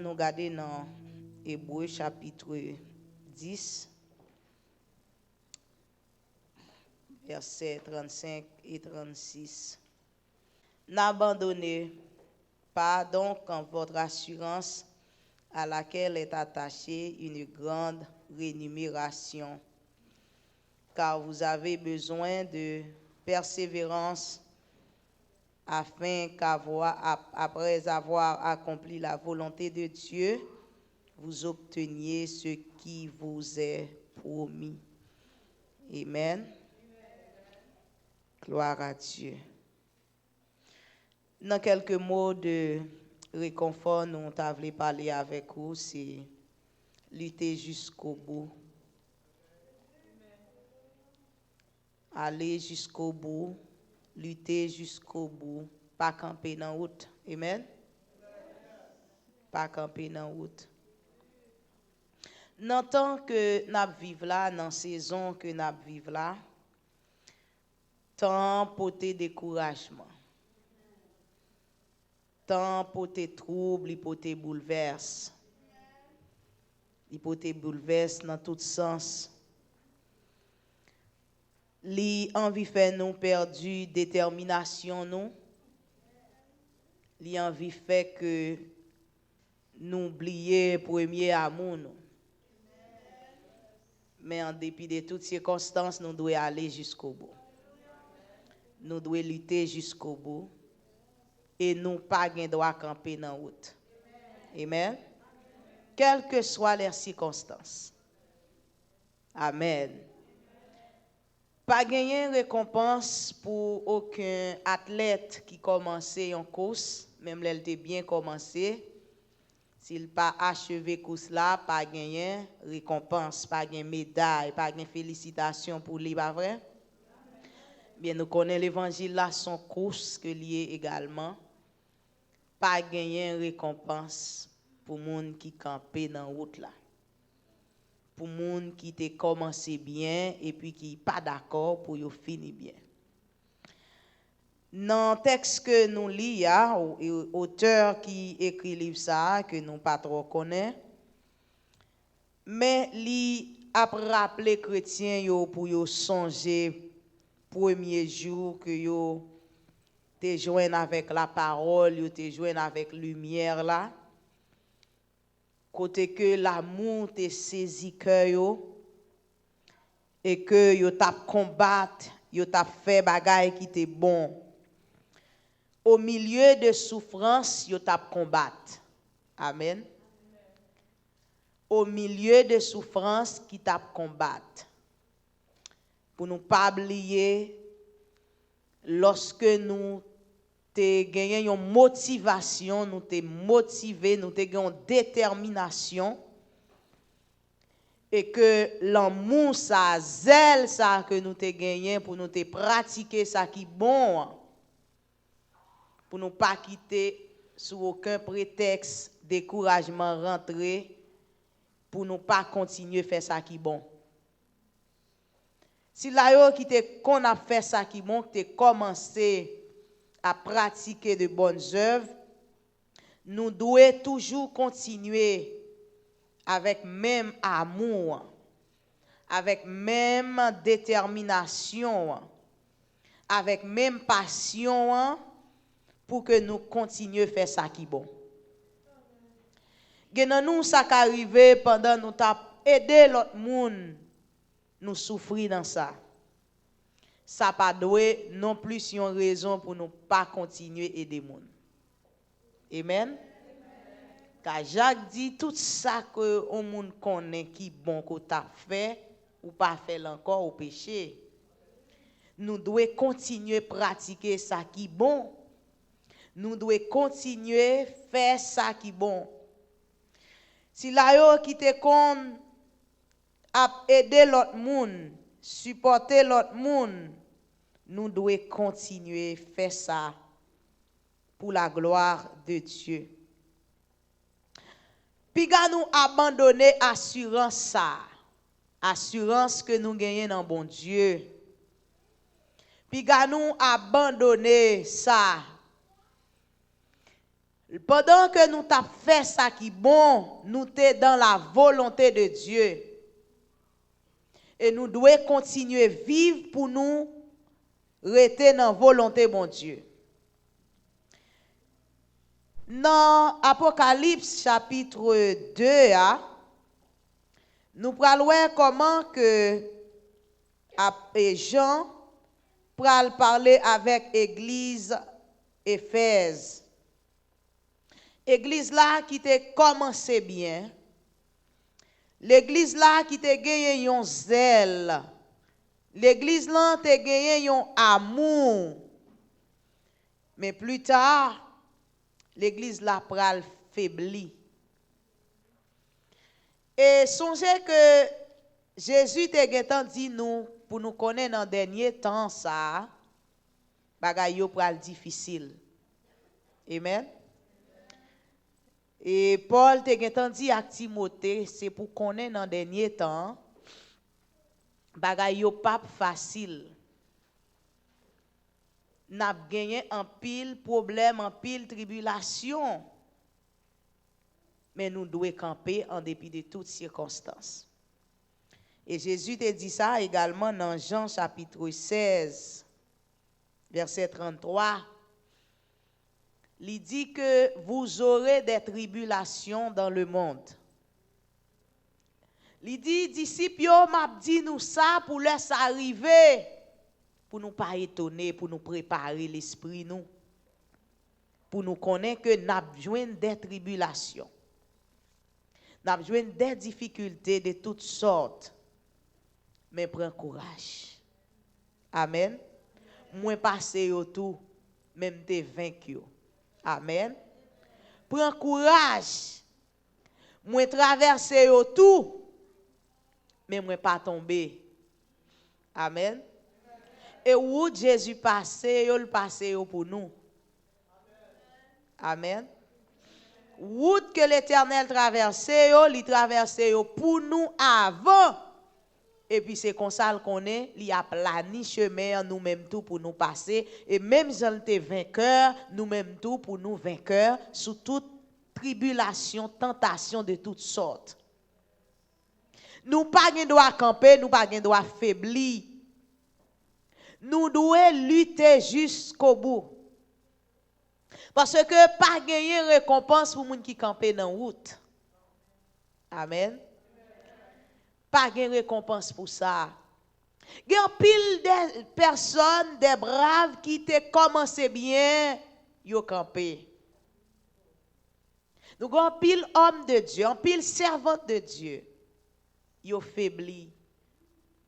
nous regarder dans Hébreux chapitre 10, versets 35 et 36. N'abandonnez pas donc en votre assurance à laquelle est attachée une grande rémunération, car vous avez besoin de persévérance afin qu'après avoir accompli la volonté de Dieu, vous obteniez ce qui vous est promis. Amen. Gloire à Dieu. Dans quelques mots de réconfort, nous t'avons parlé avec vous, c'est lutter jusqu'au bout. Aller jusqu'au bout, lutter jusqu'au bout, pas camper dans la route. Amen. Pas camper dans la route. Dans le temps que nous vivons là, dans la saison que nous vivons là, temps pour tes découragements, temps pour tes troubles, pour tes bouleverses, pour tes bouleverses dans tout sens. Li envie fait nous perdu détermination nous. Li envie fait que nous oublier premier amour nous. Mais en dépit de toutes circonstances, nous devons aller jusqu'au bout. Nous devons lutter jusqu'au bout. Et nous pas gain droit camper dans la route. Amen. Quelles que soient les circonstances. Amen. Pas gagner récompense pour aucun athlète qui commençait en course, même elle était bien commencé. S'il pas achevé course là, pas gagner récompense, pas gagner médaille, pas gagner félicitations pour lui, pas vrai? Bien nous connaissons l'évangile là son course que lié également. Pas gagner récompense pour monde qui campait dans route là. Pour monde qui te commencé bien et puis qui pas d'accord pour yo finir bien. Dans le texte que nous lisons, auteur qui écrit livre ça que nous pas trop connaît, mais li a rappelé chrétien yo pour yo songer premier jour que yo te joindre avec la parole, yo te joindre avec lumière là. Côté que l'amour te saisi cœur yo et que yo t'a combattre, yo t'a fait bagaille qui te bon. Au milieu de souffrance, yo t'a combattre. Amen. Au milieu de souffrance qui t'a combattre. Pour nous pas oublier lorsque nous te gagné une motivation, nous te motivé, nous te gagné une détermination et que l'amour ça zèle ça que nous te gagné pour nous te pratiquer ça qui bon pour nous pas quitter sous aucun prétexte découragement rentrer pour nous pas continuer faire ça qui bon. Si là yo qui te qu'on a fait ça qui bon, que te commencé à pratiquer de bonnes œuvres, nous devons toujours continuer avec même amour, avec même détermination, avec même passion pour que nous continuions à faire ça qui est bon. Genan nous ça qui arrivé pendant nous t'a aider l'autre monde nous souffrir dans ça. Ça pas doué non plus une raison pour nous pas continuer aider monde. Amen. Car Jacques dit tout ça que on monde connaît qui bon que t'a fait ou pas fait encore au péché. Nous devons continuer à pratiquer ça qui bon. Nous devons continuer à faire ça qui bon. Si la yo qui te kon à aider l'autre monde, supporter l'autre monde, nous devons continuer à faire ça pour la gloire de Dieu. Puis nous abandonner assurance ça, assurance que nous gagnons dans bon Dieu. Puis nous abandonner ça, Pendant que nous t'avons fait ça qui est bon, nous sommes dans la volonté de Dieu. Et nous devons continuer à vivre pour nous rester dans la volonté de mon Dieu. Dans Apocalypse chapitre 2, nous allons voir comment que Jean pral parler avec l'église Éphèse. L'église là qui t'a commencé bien. L'église là qui t'a gagné un zèle. L'église là t'a gagné un amour. Mais plus tard, l'église là pral faibli. Et songez que Jésus t'a dit nous pour nous connaître dans le dernier temps ça bagay yo pral difficile. Amen. Et Paul t'a dit à Timothée c'est pour connaître dans le dernier temps bagay yo pas facile. N'a gagné un pile problème, un pile tribulation. Mais nous devons camper en dépit de toutes circonstances. Et Jésus te dit ça également dans Jean chapitre 16, verset 33. Il dit que vous aurez des tribulations dans le monde. Il dit, disciples, m'a dit nous ça pour laisser arriver, pour nous pas étonner, pour nous préparer l'esprit nous, pour nous connaître que nous avons besoin des tribulations. Nous avons besoin des difficultés de toutes sortes. Mais prends courage. Amen. Moins passer au tout, même te vaincu. Amen. Prends courage. Moins traverser au tout, mais moins pas tomber. Amen. Et où Jésus passé, il passé pour nous. Amen. Route que l'Éternel traversait, il traversait pour nous avant. Et puis c'est comme ça qu'on est, il a plani chemin nous-mêmes tout pour nous passer. Et même si on était vainqueur, nous-mêmes tout pour nous vainqueurs sous toute tribulation, tentation de toutes sortes. Nous pas droit camper, nous pas droit faiblir. Nous devons lutter jusqu'au bout. Parce que pas gagner récompense pour les gens qui campent dans la route. Amen. Pas gagner récompense pour ça. Il y a pile de personnes, des braves qui te commencé bien, yo campé. Nous avons pile homme de Dieu, un pile servante de Dieu. Yo faibli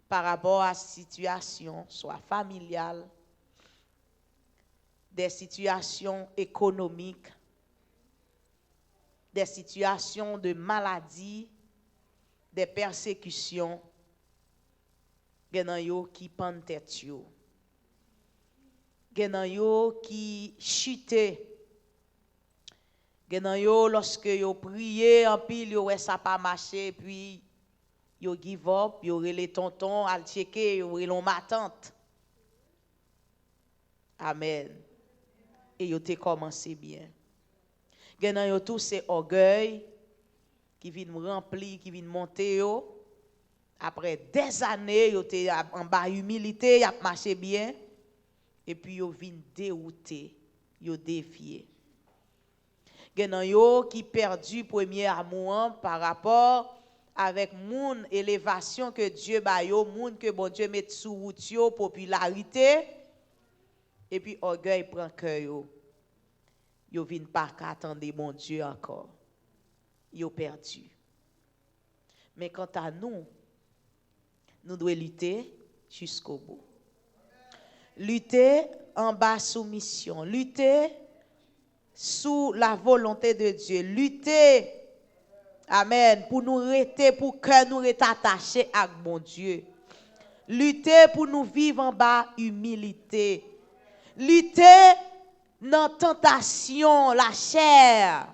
par rapport à la situation, soit familiale, des situations économiques, des situations de maladie, des persécutions. Genan yo qui pend tête yo. Genan yo qui chute. Genan yo lorsque yo prié en pile yo ouais ça pas marché puis yo give up, yo relé tonton al checker, yo relon ma tante. Amen. Et yo te commencé bien. Genan yo tout c'est orgueil qui vient remplir, qui vient monter yo. Après des années, yo te en bas humilité, y a marché bien et puis yo vinn dérouté, yo défié. Genan yo qui perdu premier amour par rapport avec moun élévation que Dieu ba yo, moun que bon Dieu met sous route yo, popularité et puis orgueil prend cœur yo. Yo vinn pas attendre mon Dieu encore. Yo perdu. Mais quant à nous, nous devons lutter jusqu'au bout. Lutter en bas soumission. Lutter sous la volonté de Dieu. Lutter, amen, pour nous rester, pour que nous restions attachés à mon Dieu. Lutter pour nous vivre en bas humilité. Lutter dans tentation, la chair.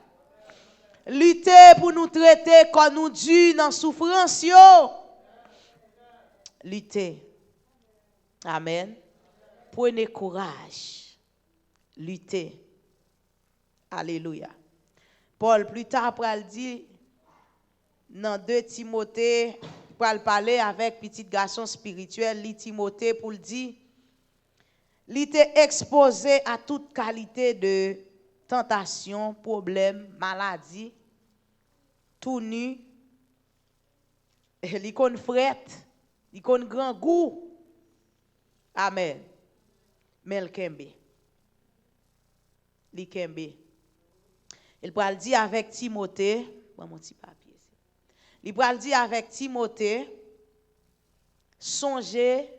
Lutter pour nous traiter comme nous dû dans souffrance. Lutter. Amen. Prenez courage. Lutter. Alléluia. Paul plus tard pral dit dans 2 Timothée pral parler avec petit garçon spirituel li Timothée pour le dire il était exposé à toute qualité de tentation, problème, maladie, tout nu. Il connaît frette, il connaît grand goût. Amen. Mais il kembe. Il kembe. Il va le dire avec Timothée, bon mon petit papier. Il va le dire avec Timothée, songez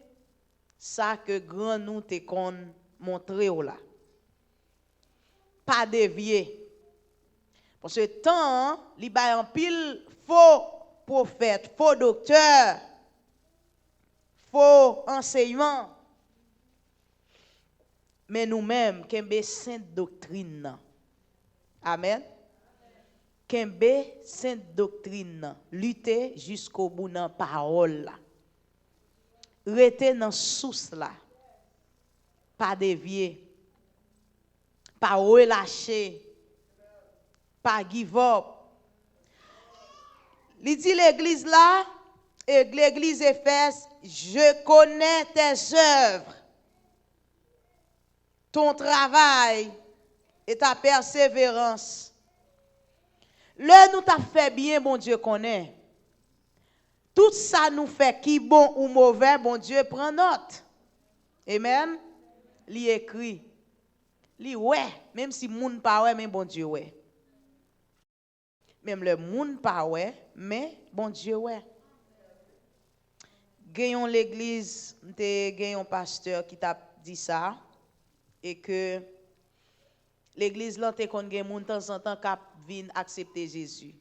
ça que grand nous te kon montré là. Pas dévier. Parce que tant li ba en pile faux prophète, faux docteur, faux enseignement. Mais nous-mêmes kembe sainte doctrine. Amen. Kembe sainte doctrine, lutter jusqu'au bout dans parole là. Rester dans source là. Pas dévier. Pas relâcher. Pas give up. Il dit l'église là, et l'église Éphèse, je connais tes œuvres, ton travail et ta persévérance. Le nous t'a fait bien, bon Dieu connaît. Tout ça nous fait qui bon ou mauvais, bon Dieu prend note. Amen. Li écrit. Li ouais, même si moun pas ouais, mais bon Dieu ouais. Même le monde pas ouais, mais bon Dieu ouais. Gayon l'église, gayon pasteur qui t'a dit ça et que l'église là te kon gen moun temps en temps k'ap vinn accepter Jésus.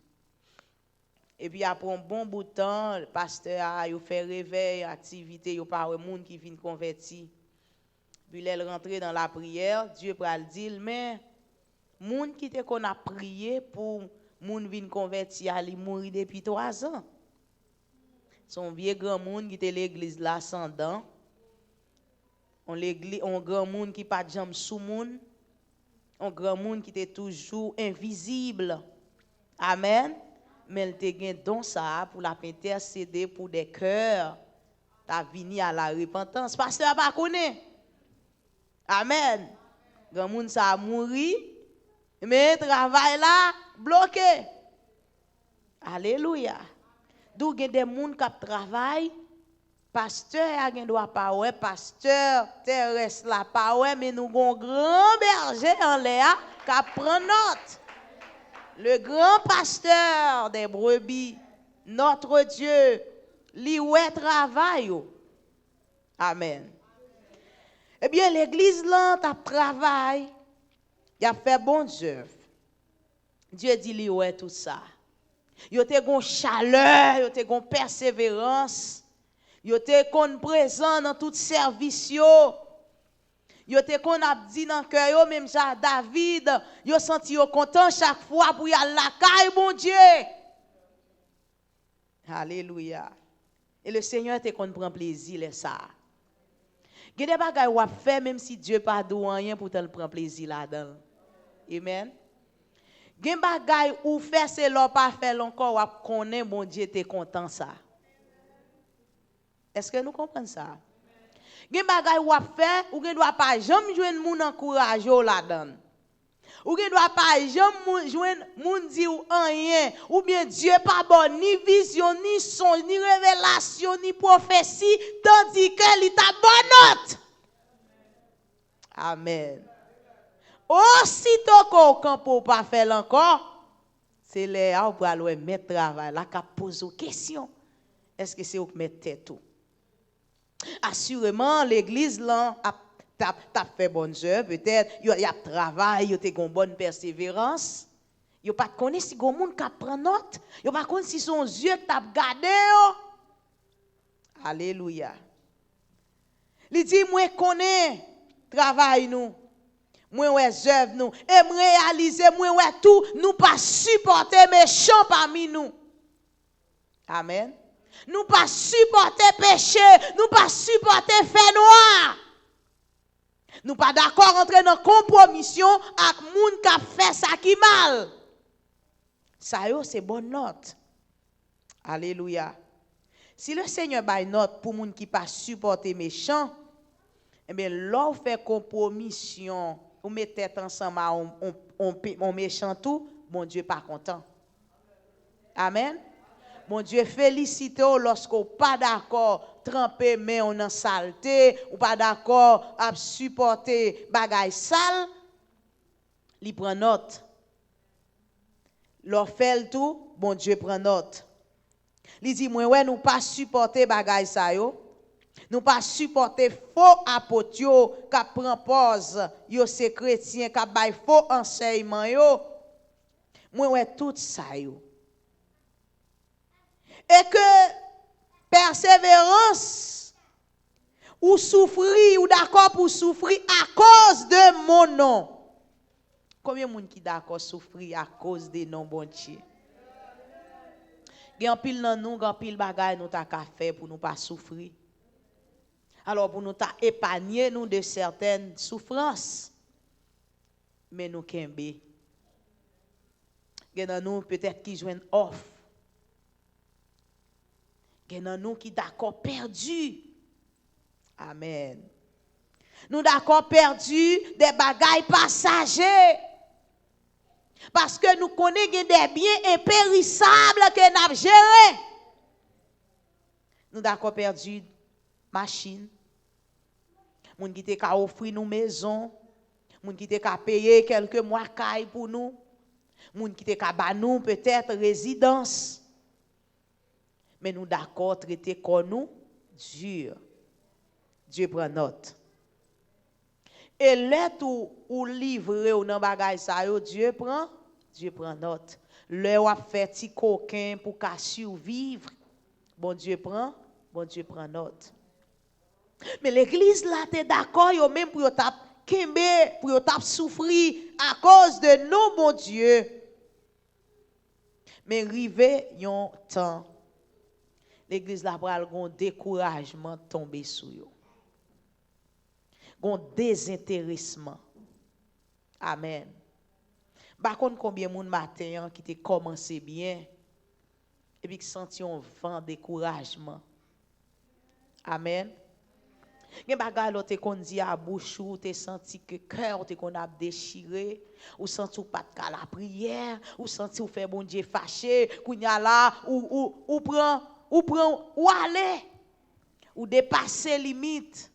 Et puis après un bon bout de temps, le pasteur a fait réveil, activité, il pas moun qui vinn converti. Puis elle rentré dans la prière, Dieu pral dire mais moun qui te kon a prié pour moun vinn converti a li mouri depuis 3 ans. Son vieux grand monde qui était l'église là sans dents. On grand monde qui pas de jambes sous moun. Un grand monde qui était toujours invisible. Amen. Mais il te gen don ça pour la intercéder pour des cœurs. Ta vini à la repentance. Pasteur pas connaît. Amen. Grand monde ça a mouri. Mais travail là bloqué. Alléluia. D'où gen des moun qui travaillent. Pasteur a gen doit pas ouais, pasteur terrestre la pas ouais, mais nous gon grand berger en l'air qui prend note. Le grand pasteur des brebis, notre Dieu, li ouais travail. Amen. Eh bien l'église là t'a travail, il a fait bon œuvre. Dieu dit li ouais tout ça. Yo te gon chaleur, yo te gon persévérance. Yo te kon présent dans tout service yo. Yo te kon ap di dans cœur yo même ça David, yo senti yo content chaque fois pour y aller la caille bon Dieu. Alléluia. Et le Seigneur te kon prend plaisir les ça. Gen des bagay ou fait même si Dieu pas dou rien pour te prendre plaisir là-dedans. Amen. Gen bagay ou fait c'est l'on pas fait encore ou connaît bon Dieu te content ça. Est-ce que nous comprenons ça? Gen bagay ou fait ou gen doit pas jamais joindre moun encourager là-dedans. Ou gen doit pas jamais joindre moun di ou rien ou bien Dieu pas bon ni vision ni son ni révélation ni prophétie tandis que il t'a bonne note. Amen. Aussitôt qu'on campo pas faire encore, c'est là où pour aller mettre travail, là qu'a pose aux questions. Est-ce que c'est où mettre tête tout? Assurément l'église là t'a fait bonne œuvre, peut-être il y a travail, il y a une bonne persévérance. Il pas connaît si gon monde qui prend note, il pas connaît si son yeux t'a regardé. Alléluia. Il dit moi connais travail nous. Moi ouais œuvre nous et me réaliser moi ouais tout nous pas supporter méchant parmi nous. Amen. Nous pas supporter péché, nous pas supporter fait noir. Nous pas d'accord entrer dans compromission avec moun qui a fait ça qui mal. Ça yo c'est bonne note. Alléluia. Si le Seigneur baille note pour moun qui pas supporter méchant, eh bien l'on fait compromission, ou met tête ensemble on méchant tout, mon Dieu pas content. Amen. Mon Dieu félicite lorsqu'on pas d'accord tremper mais on en saleté, ou pas d'accord à supporter bagay sale, li prend note. L'on fait tout, bon Dieu prend note. Li dit moi ouais nous pas supporter bagay sa yo. Nous pas supporter faux apôtres yo qui prend pause yo c'est chrétien qui bay faux enseignement yo. Moi ouais tout ça yo. Et que persévérance ou souffrir ou d'accord pour souffrir à cause de mon nom. Combien de monde qui d'accord souffrir à cause de non bon Dieu? Gen pile nan nous, gen pile bagay nous ta ka faire pour nous pas souffrir. Alors pour nous ta épargner nous de certaines souffrances. Mais nous kembe. Gen nan nous peut-être qui joignent off. Gen nan nous qui d'accord perdu. Amen. Nous d'accord perdu des bagailles passagers. Parce que nous connaissons des biens impérissables que nous avons gérés. Nous d'accord perdu machine. Moun qui te offrir nous maison, moun qui te payer quelques mois caille pour nous, moun qui te ba nous peut-être résidence. Mais nous d'accord traiter comme nous dur. Dieu prend note. Et l'être ou livrer ou nan bagay sa yo, Dieu prend note. Le ou a fait ti coquin pour qu'à survivre. Bon Dieu prend note. Mais l'église là t'es d'accord yo même pour yo tap kembe, pour yo tap souffrir à cause de nous bon Dieu. Mais rive yon temps l'église là pral gon découragement tomber sous yo. Gon désintéressement. Amen. Par contre, combien de monde matin qui te commencé bien et puis qui senti un vent découragement. Amen. Gen bagay lo te kon di à bouche ou te senti que cœur te kon a déchiré ou senti ou pas de la prière ou senti ou fait bon Dieu fâché kounya là ou prend ou aller ou dépasser limite.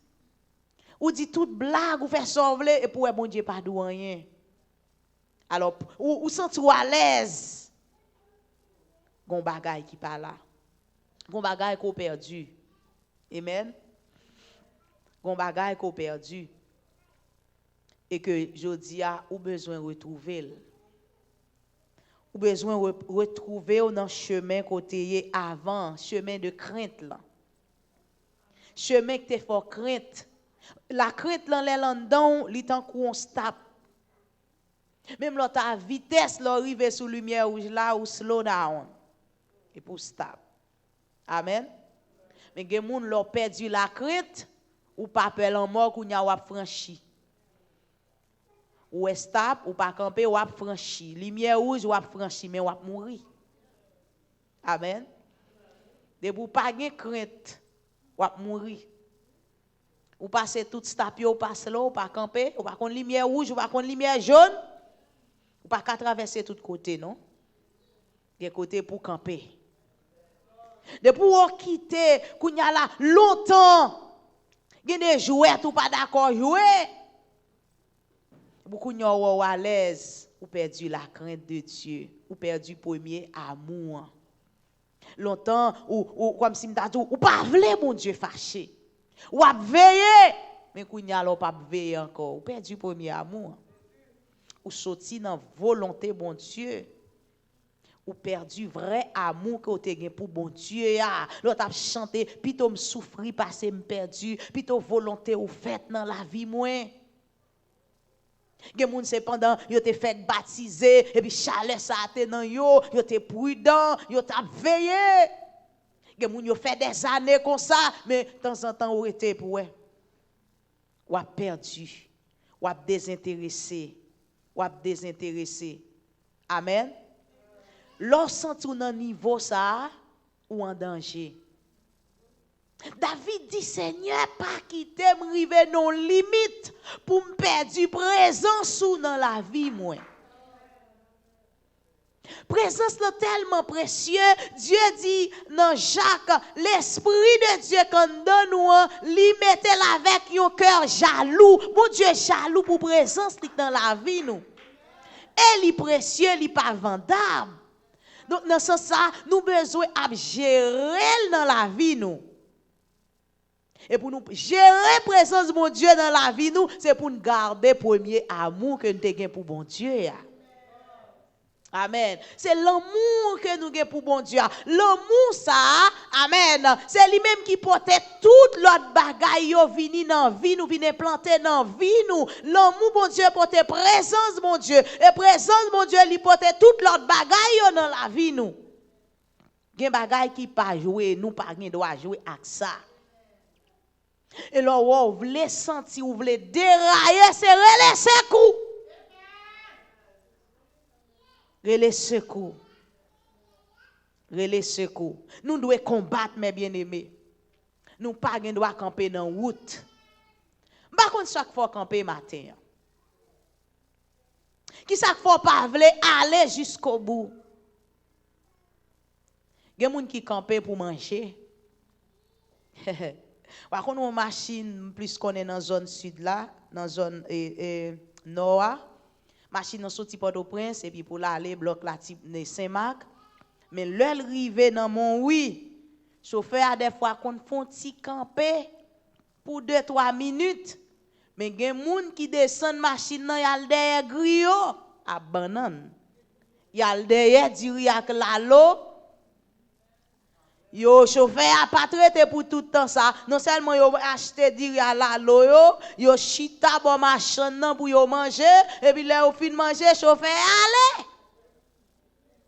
Ou dit toute blague, ou fait sauver, et pour bon Dieu pas de rien. Alors, ou senti ou à l'aise. Gon bagay qui pas là. Gon bagay qu'on perdu. Amen. Gon bagay qu'on perdu. Et que jodi a ou besoin retrouver. Ou besoin retrouver dans chemin côté avant, chemin de crainte là. Chemin que t'es fort crainte. La crainte dans les landons, li tan kou on stop. Même l'autre à vitesse, l'arriver sous lumière rouge là ou slow down. Et pour stop. Amen. Mais gen moun l'ont perdu la crainte ou pas peur en mort ou nya wap franchi. Ou stop ou pas camper ou wap franchi. Lumière rouge ou wap franchi mais wap mourir. Amen. De pou pas gen crainte, wap mourir. Ou passer tout stapio, ou passe là, ou pas camper, ou pas contre lumière rouge, ou pas contre lumière jaune, ou pas qu'à traverser tout côté, non? Il y a côté pour camper. Depuis ou quitter, qu'on y a là longtemps, il y a des jouets, ou pas d'accord jouer. Beaucoup n'y a à l'aise, ou perdu la crainte de Dieu, ou perdu premier amour. Longtemps, ou comme si m'ta ou pas vle mon Dieu fâché. Ou a veillé, mais qu'on y a pas veillé encore, ou perdu premier amour. Ou sorti dans volonté bon Dieu. Ou perdu vrai amour que tu as pour bon Dieu. L'autre a chanté, plutôt me souffrir parce que me perdu, plutôt volonté ou fait dans la vie moins. Gen moun c'est pendant yo te fait baptiser et puis chaleur ça te dans yo te prudent, yo t'a veillé. Gen moun yo fait des années comme ça, mais de temps en temps ou était pour ou a perdu, ou a désintéressé, ou a désintéressé. Amen. Lorsque tu dans niveau ça ou en danger. David dit Seigneur pas quitter me river non limite pour me perdre présence ou dans la vie moi. Présence là tellement précieux. Dieu dit dans Jacques, l'esprit de Dieu quand donne nous, lui mettez avec un cœur jaloux. Bon Dieu jaloux pour présence dans la vie nous. Et il est précieux, il n'est pas vendable. Donc dans ce sens, nous besoin de gérer dans la vie nous. Et pour nous gérer la présence de mon Dieu dans la vie nous, c'est pour nous garder le premier amour que nous avons pour bon Dieu. Amen. C'est l'amour que nous avons pour bon Dieu. L'amour ça, amen. C'est lui-même qui porte toute l'autre bagaille yo vini dans vie nous, vini planter dans vie nous. L'amour bon Dieu porte présence mon Dieu et présence mon Dieu lui porte toute l'autre bagaille yo dans la vie nous. Gen bagaille qui pas jouer, nous pas gen droit jouer avec ça. Et là vous voulez sentir, vous voulez dérailler, c'est relaisser coup. Relais secours. Relais secours. Nous devons combattre, mes bien-aimés. Nous ne pouvons pas camper dans la route. Par contre, chaque fois camper matin. Qui chaque fois pas aller jusqu'au bout. Il y a des gens qui campent pour manger. Par contre, une machine, plus qu'on est dans la zone sud là, dans la zone nord. Machine dans sorti Port-au-Prince et puis pour aller bloc la type de Saint-Marc mais l'heure rive dans mon oui chauffeur a des fois qu'on font ti camper pour 2-3 minutes mais gen moun qui descend machine nan yal derrière griot à banane yal derrière diri ak la l'eau yo chauffeur a pas traité pour tout temps ça non seulement yo acheté diri à la l'eau yo chita bon machin nan pour yo manger et puis là au fin manger chauffeur allez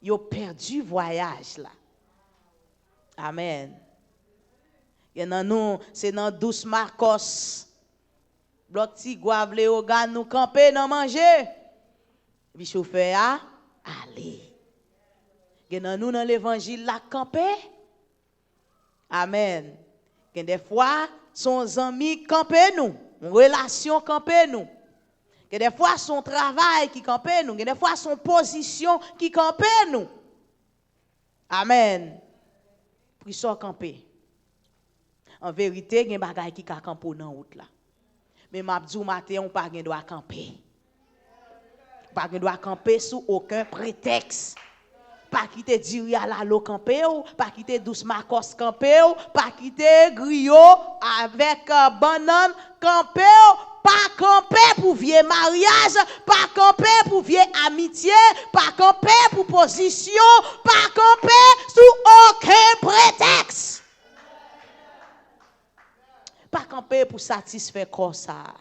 yo perdu voyage là amen y en a nous c'est dans douce Marcos bloc ti goave le organe nous camper dans manger puis chauffeur a allez y en a nous dans l'évangile la camper. Amen. Des fois, son ami camper nous, relation camper nous. Des fois, son travail qui camper nous. Des fois, son position qui camper nous. Amen. Puis ça camper. En vérité, il y a des bagages qui camper dans la route là. Mais m'abdou matin, on pas droit camper. Pas droit camper sous aucun prétexte. Pas quitter diri à la lo camper ou pas quitter douce Marcos camper ou pas quitter griot avec banane camper pas camper pour vieux mariage pas camper pour vieux amitié pas camper pour position pas camper sous aucun prétexte pas camper pour satisfaire corps ça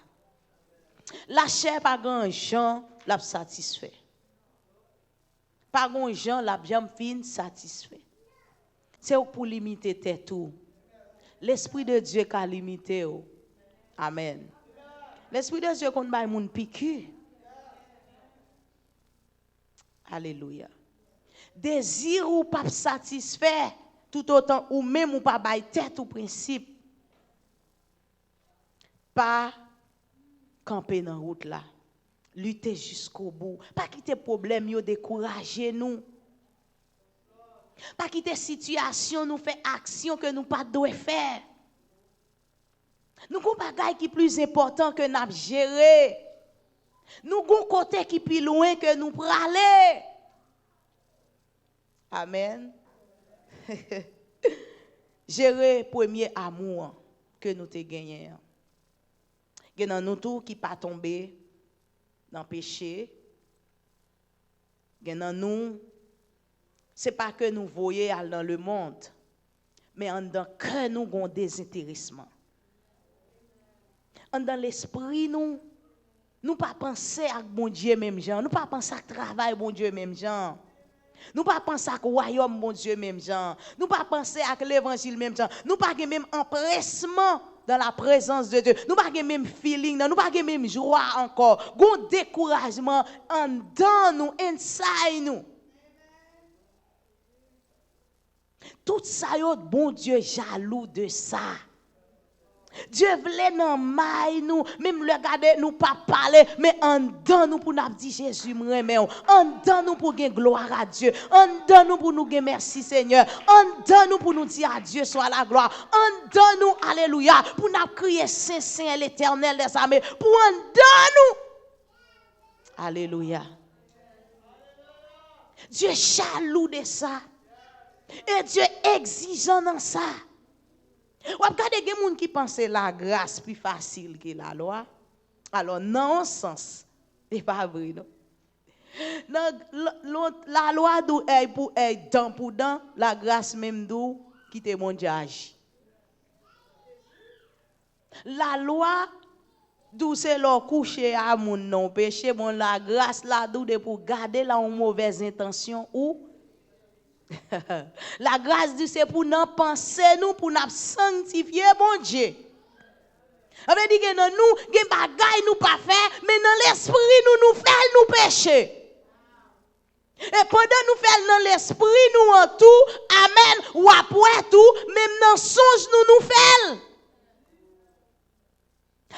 la chair pas grand gens la satisfait. Pas grand gens la bien fin satisfait. C'est pour limiter tête tout. L'esprit de Dieu qui a limité. Amen. L'esprit de Dieu qu'on bail moun piqûre. Alléluia. Désir ou pas satisfait tout autant ou même ou pas bail tête au principe. Pas camper dans route là. Lutter jusqu'au bout. Pas quitter problème yo décourager nous. Pas quitter situation nous faire action que nous pas doit faire. Nous gon bagay qui plus important que n'a gérer. Nous gon côté qui plus loin que nous praler. Amen. Gérer premier amour que nous te gagné. Gen nous tout qui pas tomber dans le péché, nous, ce n'est pas que nous voyons dans le monde, mais en dans que nous avons des intéressements. En dans l'esprit, nous ne pas penser à bon Dieu même genre, nous pas penser à travail bon Dieu même genre. Nous pas penser à royaume bon Dieu même genre. Nous pas penser à l'évangile même genre. Nous pas même empressement dans la présence de Dieu. Nous pas même feeling, nous pas même joie encore. Gon découragement en dedans nous, inside nous. Tout ça, bon Dieu jaloux de ça. Dieu voulait nous maille nous, même le regarder nous pas parler, mais en dedans nous pour nous dire Jésus me remet, en dedans nous pour gagner gloire à Dieu, en dedans nous pour nous gagner merci Seigneur, en dedans nous pour nous dire à Dieu soit la gloire, en dedans nous alléluia, pour nous crier Saint Saint l'Éternel des armées, pour en dedans nous. Alléluia. Dieu jaloux de ça. Et Dieu exigeant dans ça. Ou regardez des gens qui pensent la grâce plus facile que la loi. Alors, non, sens. C'est pas vrai, non? La loi est pour dent pour dent, la grâce même d'où qui te mon âge. La loi d'où c'est leur coucher à mon non péché, bon la grâce là d'où pour garder la mauvaise intention ou la grâce du c'est pour nous penser nous pour nous sanctifier bon Dieu. On veut dire que nous gen bagay nous pas faire mais dans l'esprit nous fait nous pécher. Et pendant nous faire dans l'esprit nous en tout amen ou après tout même dans songe nous fait.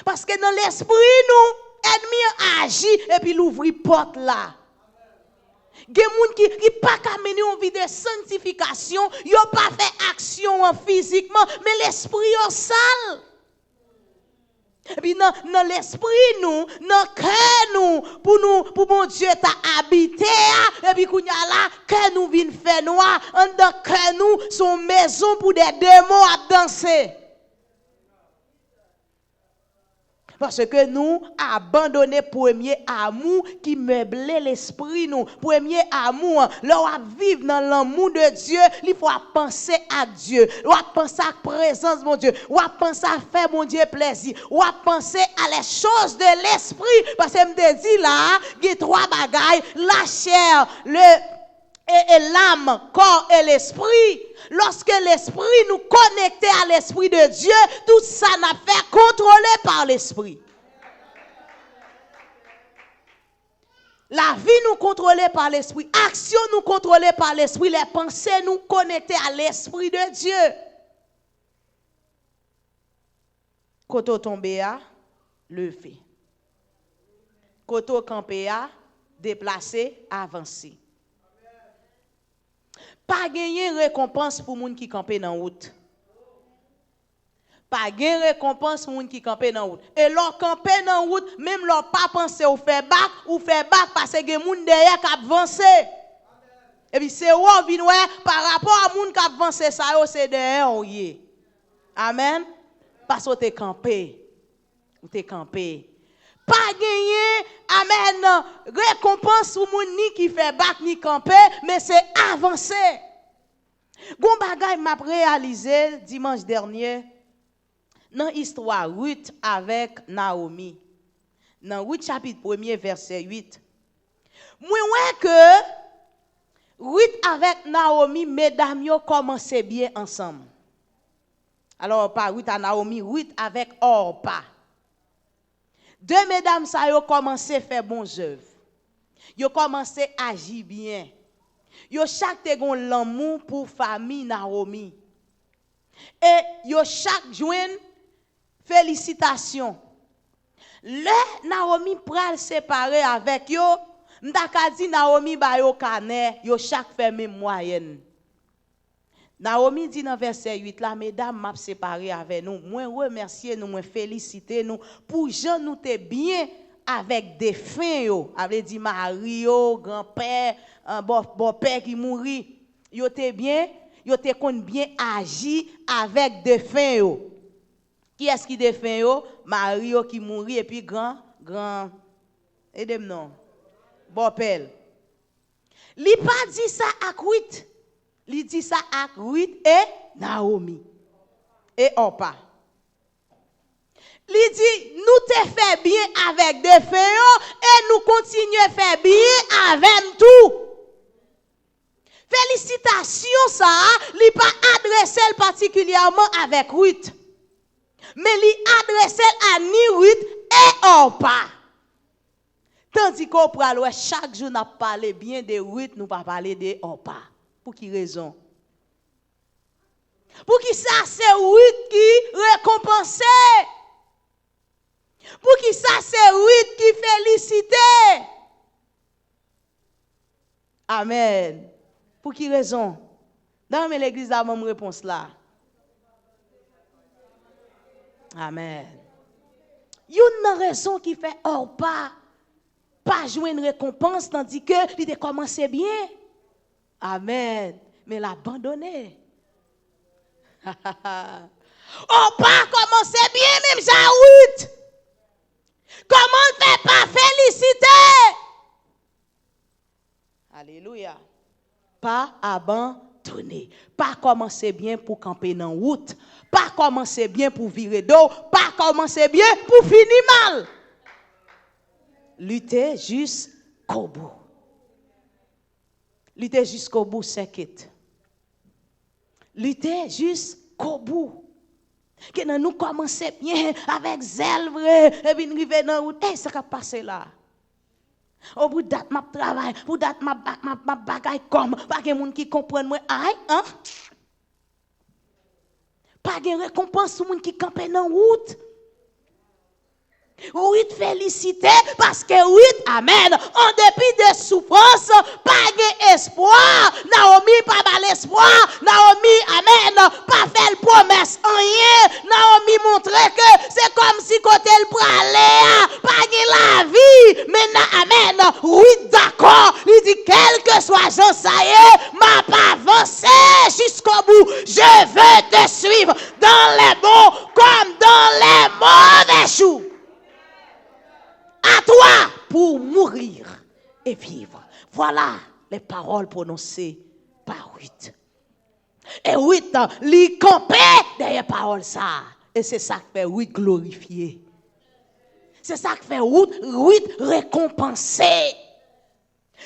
Parce que dans l'esprit nous ennemi agit et puis l'ouvrir porte là. Gen moun qui pas ka mener une vie de sanctification, yo pas fait action physiquement, mais l'esprit yo sale. Et puis dans l'esprit nous, dans cœur nous, pour mon Dieu t'a habité, et puis kounya là, cœur nous vient faire noir, en dans cœur nous, son maison pour des démons à danser. Parce que nous abandonnons premier amour qui meublait l'esprit nous. Premier amour, là où vivre dans l'amour de Dieu, il faut penser à Dieu. On penser à la présence de mon Dieu. On penser à faire mon Dieu plaisir. On penser à les choses de l'esprit. Parce que je me dis là, il y a trois bagailles, la chair, et l'âme, corps et l'esprit. Lorsque l'esprit nous connecte à l'esprit de Dieu, tout ça n'a fait contrôler par l'esprit. La vie nous contrôlée par l'esprit, action nous contrôlée par l'esprit, les pensées nous connectées à l'esprit de Dieu. Quand on tombe à lever. Quand on campe à déplacer, avancer. Pas gagner récompense pour moun qui campe dans route. Pas gagner récompense pour moun qui campe dans route. Et leur camper dans route, même leur pas penser ou faire bac parce que gen moun derrière qui avance. Et puis c'est ou vinn par rapport à moun qui avance ça yo c'est derrière oyé. Amen. Parce que t'es campé. Ou t'es campé. Pas gagner, amen, récompense pour moun ni qui fait bac ni camper, mais c'est avancer. Gon bagay m'a réalisé dimanche dernier dans l'histoire Ruth avec Naomi. Dans Ruth chapitre 1er verset 8. Moi ouais que Ruth avec Naomi, mesdames yo commencé bien ensemble. Alors pas Ruth à Naomi, Ruth avec Orpa. Deux mesdames ça yo commencé à faire bonnes œuvres. Yo commencé à agir bien. Yo chaque te gon l'amour pour famille Naomi. Et yo chaque joine félicitations. Le Naomi pral séparer avec yo, m'ta di Naomi ba yo kané, yo chaque fait même moyenne. Naomi dit dans verset 8 là, mesdames, m'a séparé avec nous. Moi remercier nous, moi féliciter nous pour Jean nous te bien avec des fins yo. Avait dit Mario, grand-père, bon-père qui mourit. Yo te bien, yo te kon bien agi avec des fins yo. Qui est-ce qui défend yo? Mario qui mourit et puis grand aidez-moi non. Bon-père. Li pas dit ça à Ruth. Il dit ça à Ruth et Naomi. Et Orpa. Il dit, nous te fait bien avec des feux et nous continuons à faire bien avec tout. Félicitations ça, il pas adressé particulièrement avec Ruth. Mais il adressé à ni Ruth et Orpa. Tandis qu'on parle chaque jour n'a parlé bien de Ruth, nous pas parler de Orpa. Pour qui raison? Pour qui ça c'est Ruth qui récompensait? Pour qui ça c'est Ruth qui félicitait? Amen. Pour qui raison? Dans l'église, la même réponse là. Amen. Il y a une raison qui fait pas jouer une récompense tandis que il a commencé bien. Amen. Mais l'abandonné. Pas commencé bien même Jaout. Comment ne fait pas féliciter? Alléluia. Pas abandonner. Pas commencer bien pour camper dans route. Pas commencer bien pour virer d'eau. Pas commencer bien pour finir mal. Lutter jusqu'au bout. Lutter jusqu'au bout, c'est quitte. Lutter jusqu'au bout. Que nous commençons bien avec zèle vrai et puis nous arrivons dans la route. Et ça va passer là. Au bout de date, ma travail, pour date, ma bagaille comme, pas de monde qui comprend moi. Aïe, hein? Pas de récompense pour monde qui campe dans la route. Oui, félicité parce que oui, amen. En dépit des souffrances, pas d'espoir. Naomi, pas l'espoir. Naomi, amen. Pas fait la promesse, rien. Naomi montrait que c'est comme si côté le pralé, pas de la vie. Mais amen. Oui, d'accord. Il dit, quel que soit Jean, ça y est, m'a pas avancé jusqu'au bout. Je veux te suivre dans les bons comme dans les mauvais jours. À toi pour mourir et vivre. Voilà les paroles prononcées par Ruth. Et Ruth, lui campait derrière paroles ça. Et c'est ça qui fait Ruth glorifier. C'est ça qui fait Ruth récompenser.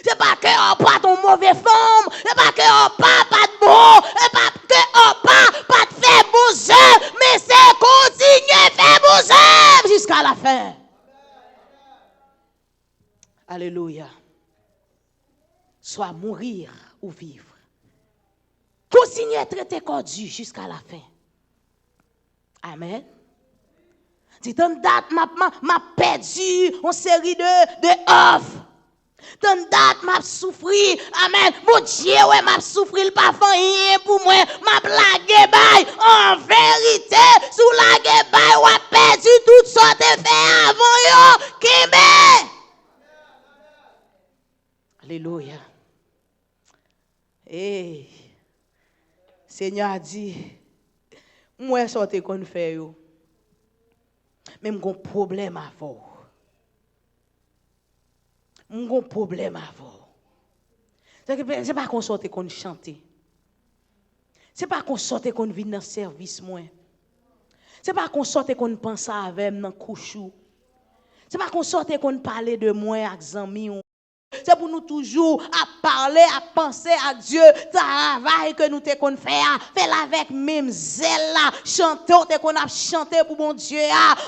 C'est pas que on pas ton mauvais forme, c'est pas que on pas de bon, c'est pas que on pas de faire beaux œuvres, mais c'est continuer faire beaux œuvres jusqu'à la fin. Alléluia. Soit mourir ou vivre. Continuez à traiter cordu jusqu'à la fin. Amen. Si tant date m'a perdu une série de offres. Tant date m'a souffri. Amen. Mon Dieu, ouais, m'a souffri le pas rien pour moi. M'a blague bail. En vérité, sous la bail, ou a perdu toutes sortes de faits avant yo. Kimbe. Alléluia. Et Seigneur a dit, moi sortez qu'on fait yo. Même gon problème avant. Gon problème avant. C'est pas qu'on sorte qu'on chante. C'est pas qu'on sorte qu'on vit dans service moi. C'est pas qu'on sorte qu'on pense avec dans couchou. C'est pas qu'on sorte qu'on parler de moi avec amis. C'est pour nous toujours à parler, à penser à Dieu, travail que nous te qu'on faire avec même zèle là, chanter qu'on a chanté pour mon Dieu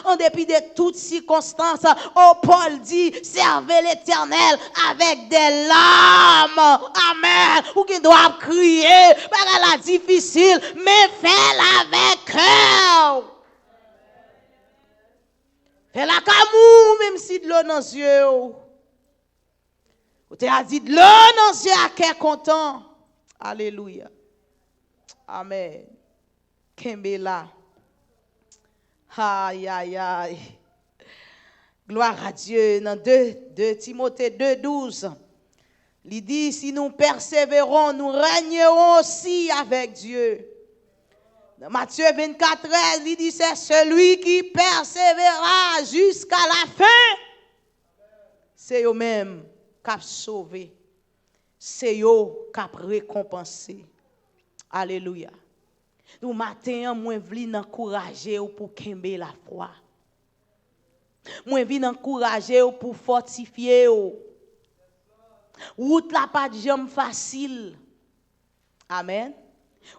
en dépit de toutes circonstances. Oh Paul dit, servez l'Éternel avec des larmes. Amen. Ou qui doit crier, par la difficile, mais fais-la avec cœur. Fais-la comme même si de l'eau dans les yeux. Tu as dit, l'eau dans les yeux à qui est content. Alléluia. Amen. Kembela. Aïe, aïe, aïe. Gloire à Dieu. Dans 2 Timothée 2:12, il dit, si nous persévérons, nous régnerons aussi avec Dieu. Dans Matthieu 24:13, il dit, c'est celui qui persévérera jusqu'à la fin. C'est eux-mêmes qui a sauvé. C'est eux qui a récompensé. Alléluia. Nous matin, moi vle encourager pour kembe la foi. Moi vle encourager pour fortifier. Route la pas de jambe facile. Amen.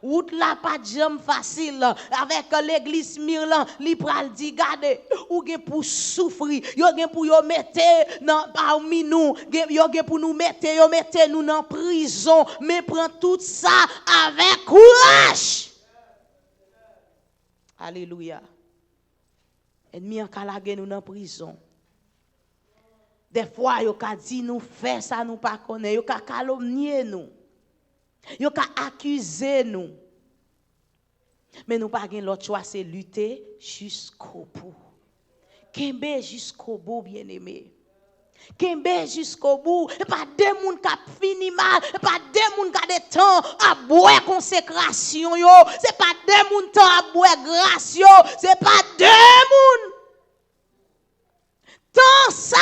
Route la pas de jambe facile avec l'église Mirlan, li pral di gade ou gen pour souffrir, yo gen pour yo mettre dans parmi nous, yo gen pour nous mettre nous dans prison, mais prend tout ça avec courage. Alléluia. Ennemi en calage nous dans prison. Des fois, yo ka dit nous fait ça nous pas connaît, yo ka calomnier nous. Yo ka accuser nous. Mais nous pas gen l'autre choix c'est lutter jusqu'au bout. Kembe jusqu'au bout bien-aimé. Kembe jusqu'au bout, et pas deux moun qui fini mal, et pas deux moun qui de temps à boire consécration yo, c'est pas deux moun temps à boire grâce yo, c'est pas deux moun. Tant ça,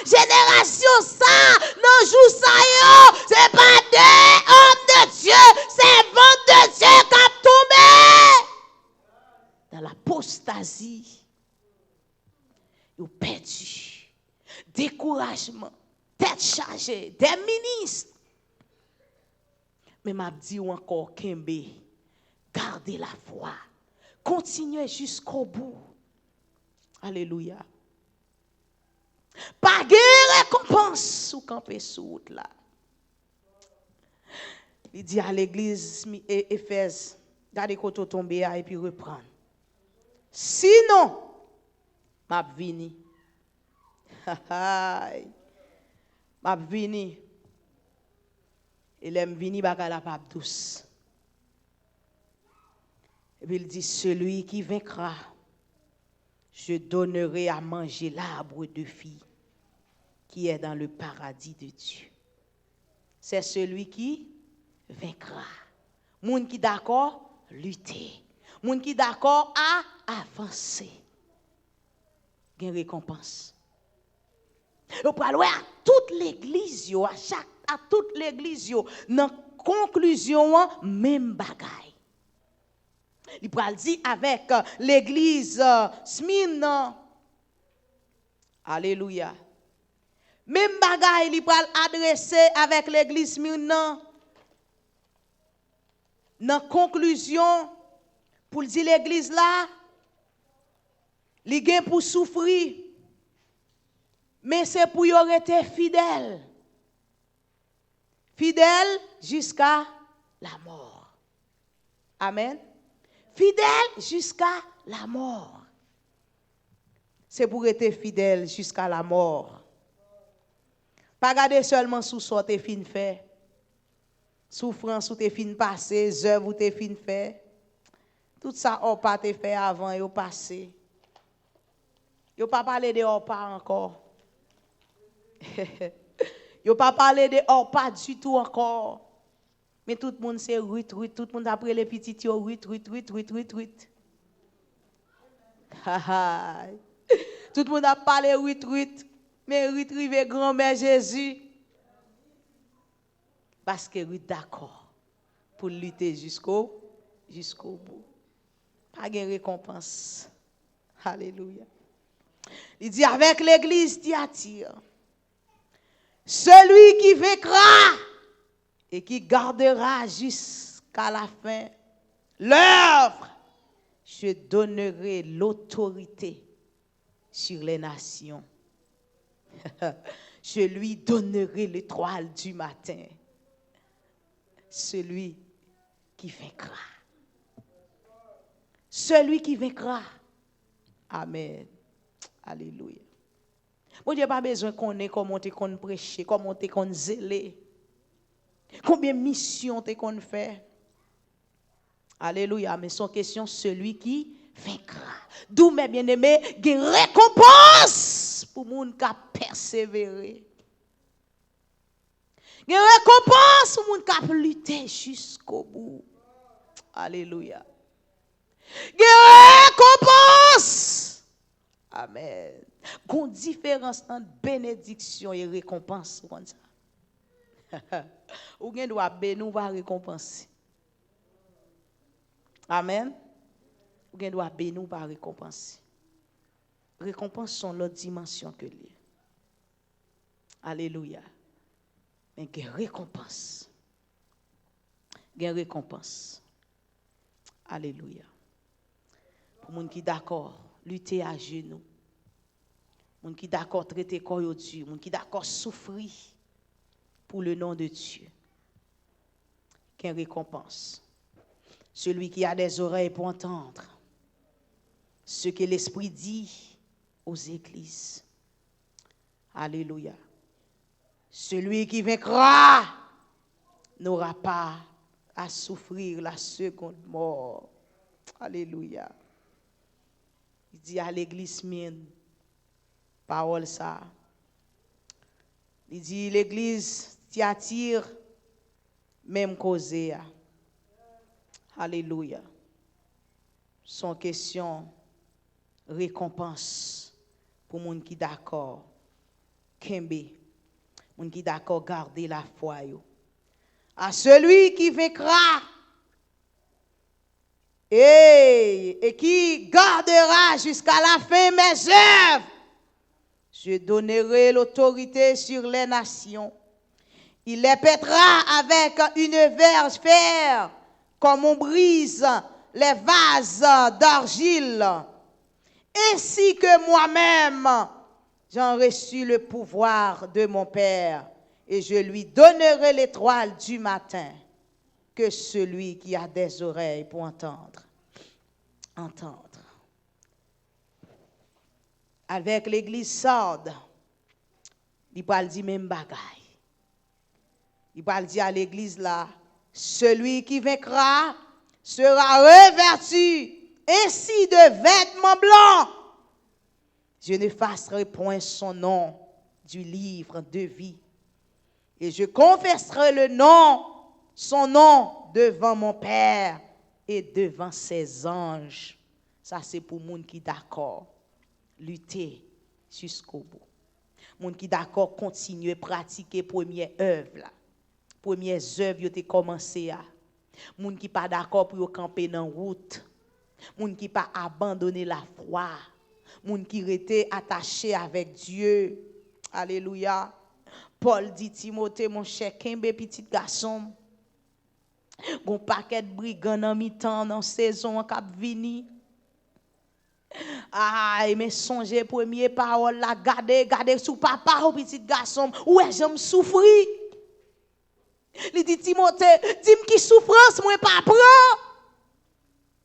génération ça, non jour ça yo, c'est pas deux hommes de Dieu, c'est vent de Dieu qui a tombé dans l'apostasie. Ils ont perdu. Découragement, tête chargée, des ministres. Mais m'a dit encore Kembe, gardez la foi, continuez jusqu'au bout. Alléluia. Pas de récompense ou camper sous route là. Il dit à l'église Éphèse, gardez côté tomber et puis reprendre. Sinon, m'a vini. M'a vini. Et l'aime vini bagala pas douce. Et puis il dit celui qui vaincra, je donnerai à manger l'arbre de vie qui est dans le paradis de Dieu. C'est celui qui vaincra. Moun qui d'accord lutter. Moun qui d'accord à avancer. Gain récompense. Yo pral à toute l'église yo, à toute l'église yo, dans conclusion même bagaille. Il pral dit avec l'église Smyrne. Alléluia. Même bagaille il pral adresser avec l'église Smyrne. Dans conclusion pour dire l'église là, li gen pour souffrir. Mais c'est pour y rester fidèle. Fidèle jusqu'à la mort. Amen. Fidèle jusqu'à la mort. C'est pour être fidèle jusqu'à la mort. Pas garder seulement sous ce que fin fait. Souffrance ou te fin passé, œuvre ou te fin fait. Tout ça on pas te fait avant et au passé. Yo pas parler de or pas encore. Yo pas parler de or pas du tout encore. Mais tout le monde c'est ruit, tout le monde après les petits yo ruit. Tout le monde a parlé ruit, mais ruit rive grand-mère Jésus. Parce que ruit d'accord pour lutter jusqu'au bout. Pas de récompense. Alléluia. Il dit avec l'église Thyatire, celui qui vaincra et qui gardera jusqu'à la fin l'œuvre, je donnerai l'autorité sur les nations. Je lui donnerai l'étoile du matin. Celui qui vaincra. Celui qui vaincra. Amen. Alléluia. Bon Dieu pas besoin qu'on ait comment te qu'on prêcher, comment te qu'on zéler. Combien de missions te qu'on fait. Alléluia, mais son question celui qui vaincra. D'où mes bien-aimés, il y a une récompense pour moun qui a persévéré. Il y a une récompense pour moun qui a lutté jusqu'au bout. Alléluia. Il y a une récompense. Amen. Gon différence entre bénédiction et récompense comme ça. Ou gen doit bénir va récompenser. Amen. Ou gen doit bénir va récompenser. Récompense sont l'autre dimension que lui. Alléluia. Mais gen récompense. Gen récompense. Alléluia. Pour moun qui d'accord, lutter à genoux. Moun qui d'accord traiter corps au Dieu, moun qui d'accord souffrir pour le nom de Dieu. Qu'un récompense. Celui qui a des oreilles pour entendre, ce que l'Esprit dit aux églises. Alléluia. Celui qui vaincra n'aura pas à souffrir la seconde mort. Alléluia. Il dit à l'église mienne, parole ça. Il dit l'église Thyatire, même causé. Alléluia. Son question, récompense pour moun qui d'accord. Kembe, moun qui d'accord garder la foi yo. À celui qui vaincra et qui gardera jusqu'à la fin mes œuvres, je donnerai l'autorité sur les nations. Il les pètera avec une verge fer, comme on brise les vases d'argile. Ainsi que moi-même, j'en reçu le pouvoir de mon Père, et je lui donnerai l'étoile du matin. Que celui qui a des oreilles pour entendre. Avec l'église Sardes, il va dire même bagaille. Il va dire à l'église là, celui qui vaincra sera revêtu ainsi de vêtements blancs. Je n'effacerai point son nom du livre de vie. Et je confesserai son nom devant mon Père et devant ses anges. Ça c'est pour moun qui d'accord lutter jusqu'au bout. Moun qui d'accord continuer pratiquer première œuvre là. Premières œuvres yo te commencé à. Moun qui pas d'accord pour yo camper dans route. Moun qui pas abandonner la foi. Moun qui rete attaché avec Dieu. Alléluia. Paul dit Timothée mon cher Kembe petit garçon. Gon paquet de brigands en mi-temps dans saison k'ap vini. Ah, mais songez premier parole là, gardez sous papa ou petit garçon. Ouais, j'aime souffrir. Il dit Timothée, dis-moi qui souffrance moi pas prend.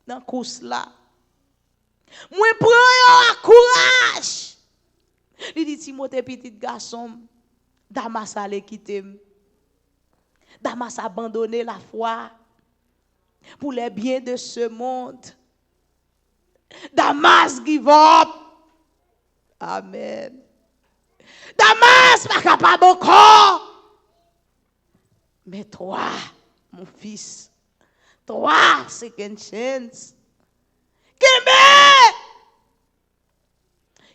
Dans course là. Moi prends à courage. Il dit Timothée petit garçon, Damas allait quitter. Damas a abandonné la foi pour les biens de ce monde. Damas give up. Amen. Damas pas capable encore. Mais toi, mon fils, toi, second chance.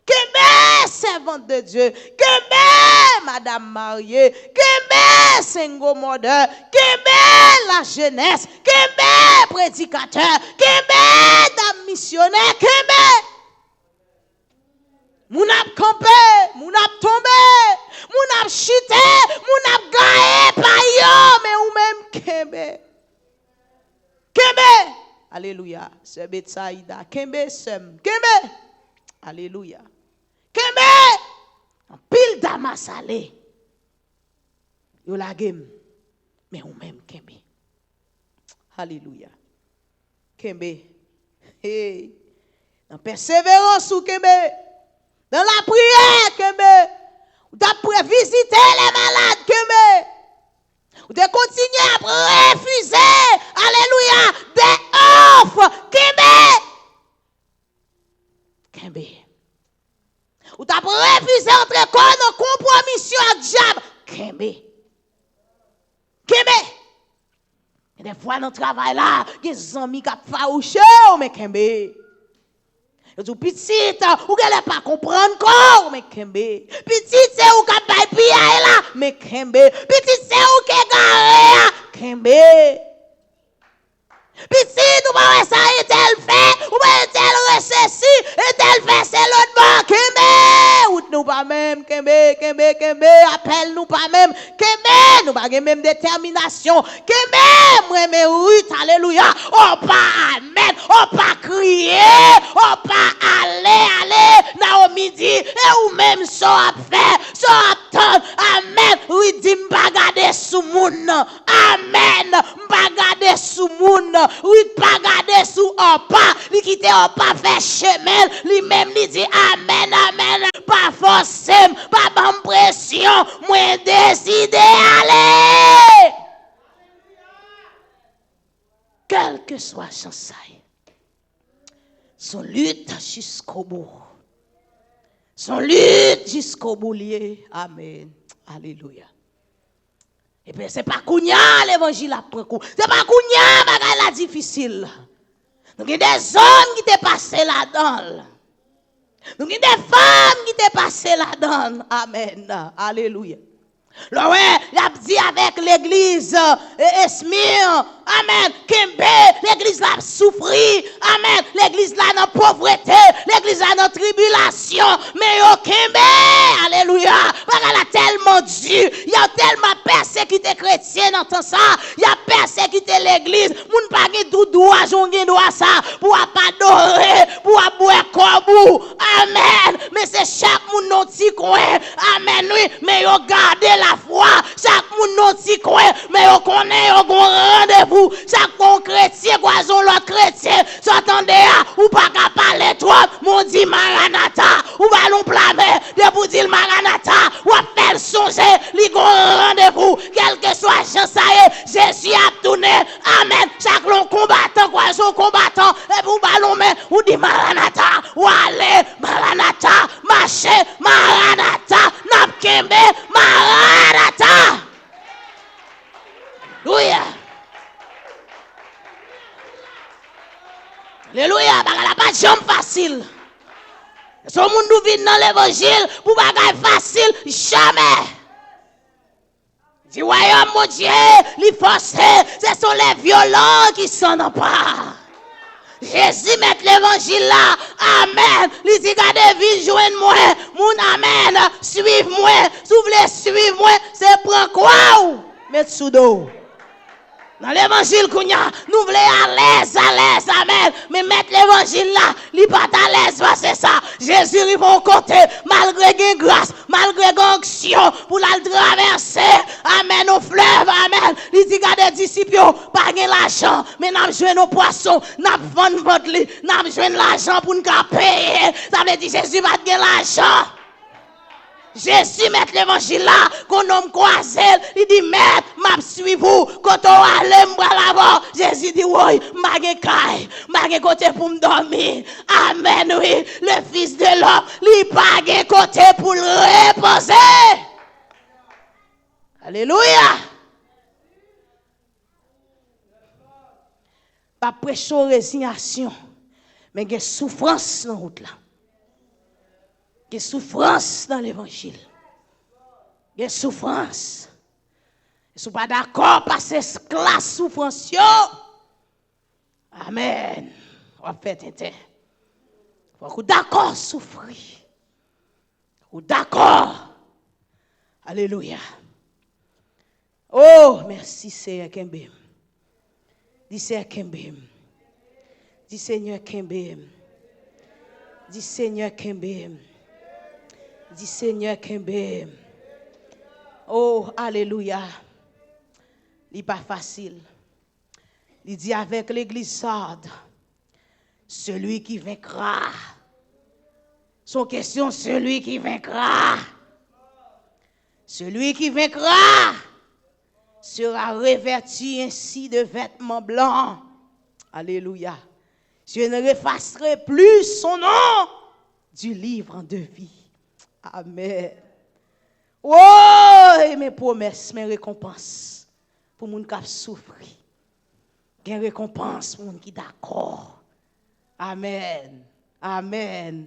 Kembe, servante de Dieu. Kembe, madame mariée. Kembe, single mother. Kembe, la jeunesse. Kembe, prédicateur. Kembe, dame missionnaire. Kembe. Moun ap campé, moun ap tombé, moun ap chuté, moun ap gaé pa yo, mais ou même kembe. Kembe. Alléluia. C'est Betsaïda. Kembe sem. Kembe. Alléluia. Kembe. En pile Damas allé. Yo la game. Mais ou même kembe. Alléluia. Kembe. Hey. En persévérance ou kembe. Dans la prière, Kembe, ou t'as visiter les malades, Kembe, ou t'as continué à refuser, alléluia, des offres, Kembe, ou t'as refusé entre corps en compromission avec diable, Kembe. Et des fois dans le travail là, il y a des amis qui ont farouché, mais Kembe. Ou petite, ou qu'elle pas comprendre encore, mais Kembe. Petite, c'est ou qu'elle pas pied là, mais Kembe. Petite, c'est ou qu'elle garé, Kembe. Petite, ou pas ça, et tel fait, ou pas tel recessi, et tel fait, c'est l'autre bord, Kembe. Ou nous pas même, Kembe, appelle nous pas même, Kembe, nous pas même détermination, Kembe, moi, mais Ruth, alléluia, on pas amen, on pas crier, on pas aller, Naomi dit, et ou même ça a fait, ça attend, amen, oui, dit, m'pa garder sous moun, amen, m'pa garder sous moun, oui, pas garder sous un pas, il quitte pas fait chemin, lui-même il dit amen, amen, pas forcément, pas bonne pression, moi décidé aller. Quel que soit son saille, son lutte jusqu'au bout. Son lutte jusqu'au bout lié. Amen. Alléluia. Et bien, c'est pas Kounia l'évangile a pris coup. C'est pas Kounia bagay la difficile. Donc, il y a des hommes qui t'est passé là-dedans. Donc, il y a des femmes qui t'est passé là-dedans. Amen. Alléluia. Là, ouais, il a dit avec l'église Esmir, amen, Kembe, l'église là souffri, amen, l'église là dans pauvreté, l'église là dans tribulation, mais yo Kembe, alléluia, parce qu'elle a tellement dur, il y a tellement persécuté chrétien dans tout ça, il y a persécuté l'église, moun pa gen tout droit, jongen droit ça, pour pas adorer, pour boire korbou, amen, mais c'est chaque moun non ti coin, amen, oui, mais yo garde la foi, chaque moun non ti coin, mais on connaît yo gon rendez-vous, chaque bon chrétien croison l'autre chrétien, s'entendez ou pas qu'à parler trop, mon dit Maranatha, ou ballon plamé, de vous dire Maranatha, ou à faire songer, li gon rendez-vous, quel que soit chance ça y est, Jésus a tourné, amen, chaque long combattant, croison combattant, et vous ballon mais, ou dit Maranatha, ou allez, Maranatha, marchez, Maranatha, Napkembe, Maranatha. Alléluia. Alléluia. Parce la pas de jambe facile. Ce monde nous vit dans l'évangile pour bagay facile, jamais. Du royaume, mon Dieu, les forcés, ce sont les violents qui s'en emparent. Jésus met l'évangile là, amen. Il dit, gardez vie, joignez-moi, mon amen, suivez-moi, si vous voulez suivre-moi, c'est prendre quoi? Mettre sous dos. Dans l'évangile, nous voulons à l'aise, amen. Mais mettre l'évangile là, il n'est pas à l'aise, c'est ça. Jésus arrive au côté, malgré la grâce, malgré l'onction, pour la traverser, amen, au fleuve, amen. Il dit, regardez, disciples, pas de l'argent, mais nous jouons nos poissons, nous vendons votre lit, nous jouons l'argent pour nous payer. Ça veut dire, Jésus va de l'argent. Jésus met l'évangile là, qu'on homme croisé, il dit, maître, m'a suivi vous, quand on allait me là-bas, Jésus dit, oui, m'a côté pour me dormir. Amen, oui, le fils de l'homme, il pas côté pour le reposer. Alléluia. Pas prêcher résignation, mais il y a souffrance dans la route là. Il y a souffrance dans l'évangile. Il y a souffrance. Si vous n'êtes pas d'accord par ces classes souffrance, amen. On va faire tête. Vous êtes d'accord souffrir. Vous êtes d'accord. Alléluia. Oh, merci Seigneur Kembe. Dis Seigneur Kembe. Dis Seigneur Kembe. Dis Seigneur Kembe. Dis Seigneur Kembe. Oh, alléluia. Il n'est pas facile. Il dit avec l'église Sardes, celui qui vaincra. Son question, celui qui vaincra. Celui qui vaincra sera revêtu ainsi de vêtements blancs. Alléluia. Je ne effacerai plus son nom du livre de vie. Amen. Oh, mes promesses, mes récompenses pour les gens qui ont souffert. Des récompenses pour les gens qui sont d'accord. Amen. Amen.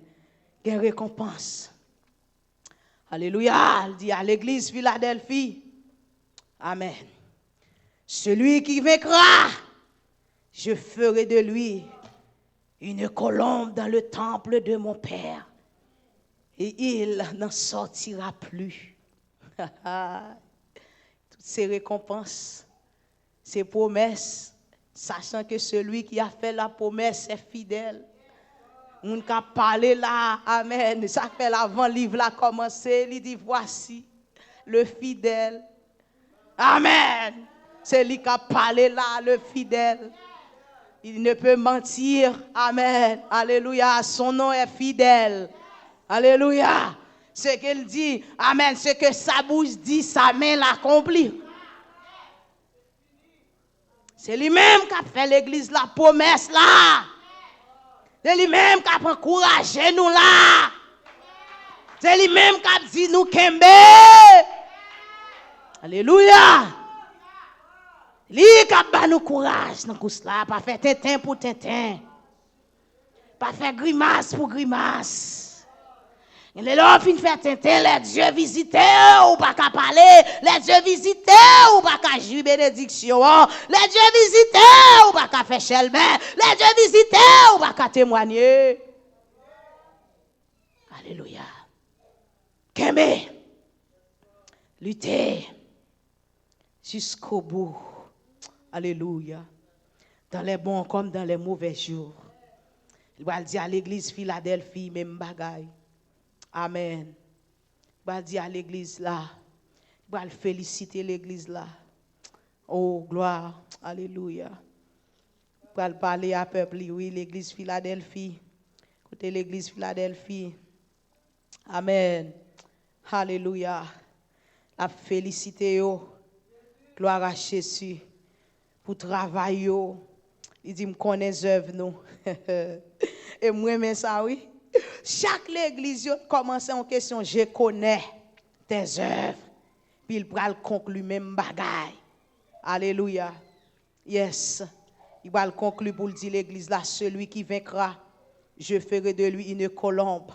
Des récompenses. Alléluia. Il dit à l'église Philadelphie. Amen. Celui qui vaincra, je ferai de lui une colombe dans le temple de mon Père. Et il n'en sortira plus. Toutes ces récompenses, ces promesses, sachant que celui qui a fait la promesse est fidèle. On a parlé là, amen. Ça fait l'avant livre là commencé, il dit voici le Il ne peut mentir. Amen. Alléluia. Son nom est fidèle. Alléluia. Ce qu'il dit, amen, ce que sa bouche dit, sa main l'accomplit. C'est lui-même qui a fait l'église la promesse là. C'est lui-même qui a encouragé nous là. C'est lui-même qui a dit nous kembe. Alléluia. Lui qui a donné nous courage dans course là, pas faire tintin pour tintin. Pas faire grimace pour grimace. Et les gens finissent faire tintin, les dieux visités, ou pas qu'à parler, les dieux visités, ou pas qu'à jouer bénédiction, les dieux visités, ou pas qu'à faire chelmen, les dieux visités, ou pas qu'à témoigner. Alléluia. Kembe, lutter jusqu'au bout. Alléluia. Dans les bons comme dans les mauvais jours. Il va dire à l'église Philadelphie, même bagaille. Amen. Il va dire à l'église là. Il va féliciter l'église là. Oh, gloire. Alléluia. Il va parler à peuple, oui, l'église Philadelphie. Écoutez l'église Philadelphie. Amen. Alléluia. La félicité yo. Gloire à Jésus. Pour travailler yo. Il dit, me connais œuvre nous. Et moi, mais ça, oui. Chaque l'église commence en question, je connais tes œuvres. Puis il va le conclure même bagaille. Alléluia. Yes. Il va le conclure pour dire l'église là, celui qui vaincra, je ferai de lui une colombe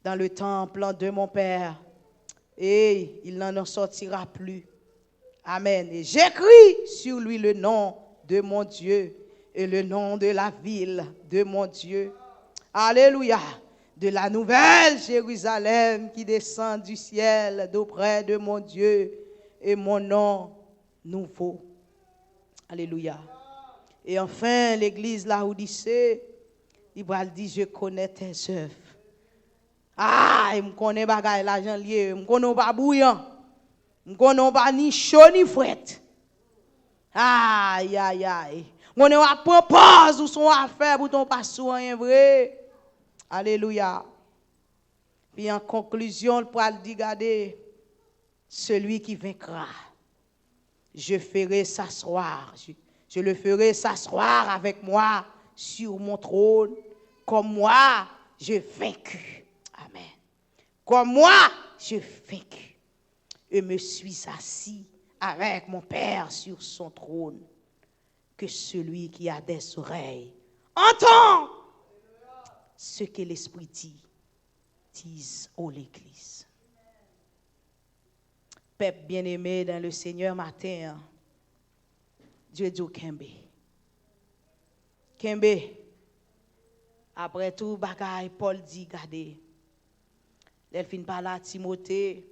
dans le temple de mon Père. Et il n'en sortira plus. Amen. Et j'écris sur lui le nom de mon Dieu et le nom de la ville de mon Dieu. Alléluia. De la nouvelle Jérusalem qui descend du ciel d'auprès de mon Dieu et mon nom nouveau. Alléluia. Et enfin, l'église Laodicée, il va dire, je connais tes œuvres. Ah, il me connaît bagaille l'argent lié, il me connaît pas bouillant. Il me connaît pas ni chaud ni fret. Aïe, aïe, aïe. On est à propose ou son affaire pour ton pas rien vrai. Alléluia. Puis en conclusion, le poil dit, regardez, celui qui vaincra, je ferai s'asseoir, je le ferai s'asseoir avec moi sur mon trône, comme moi, je vaincu. Amen. Comme moi, je vaincu. Et me suis assis avec mon Père sur son trône. Que celui qui a des oreilles entend ce que l'Esprit dit, dise aux l'Église. Peuple bien-aimé dans le Seigneur matin, Dieu dit Kembe. Kembe, après tout, bagaille, Paul dit, gardez. Il fin par là, Timothée,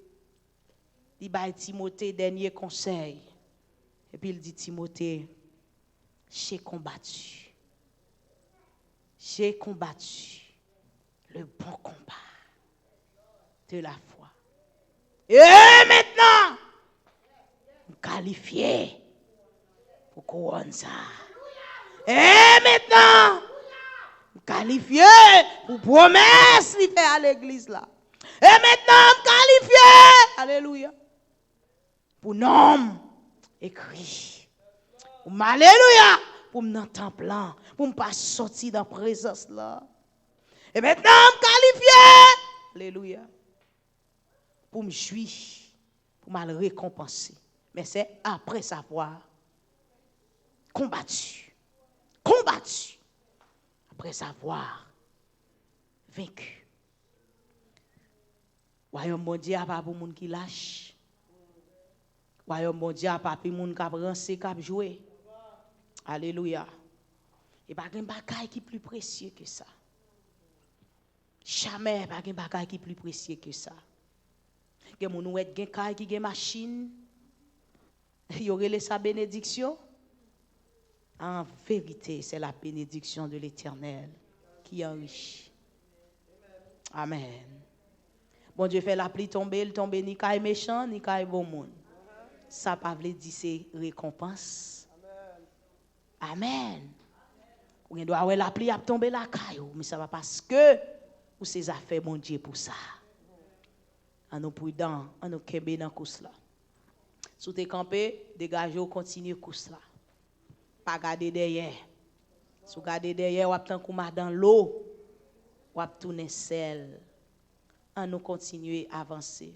il baille Timothée dernier conseil. Et puis il dit, Timothée, j'ai combattu le bon combat de la foi. Et maintenant, qualifié pour couronne ça. Et maintenant, qualifié pour promesse qu'il fait à l'église là. Et maintenant, qualifié, alléluia, pour nom écrit. Alléluia, pour me dans le temple là, pour me pas sortir dans la présence là. Et maintenant, qualifié, alléluia, pour me jouir, pour me récompenser. Mais c'est après savoir combattu, après savoir vaincu. Royaume mondial pas pour moun qui lâche. Royaume mondial pas pour moun qui a brancé, qui a joué. Alléluia. Et pas un bagage qui est plus précieux que ça. Jamais pas un bagage qui est plus précieux que ça. Que moun ou et gen kay qui gen machine, y aurait sa bénédiction. En vérité, c'est la bénédiction de l'Éternel qui enrichit. Amen. Bon Dieu fait la pluie tomber, il tombe ni kay méchant, ni kay bon monde. Ça pas veut dire c'est récompense. Amen. Ou doit avoir la pluie à tomber la caillou, mais ça va parce que ou ces affaires mon Dieu pour ça. En nous prudent, en nous kembe dans course là. Sous tes campé, dégagez ou continuez course là. Pas garder derrière. Si vous gardez derrière, vous avez un dans l'eau, vous avez tourné sel. En nous continuer à avancer.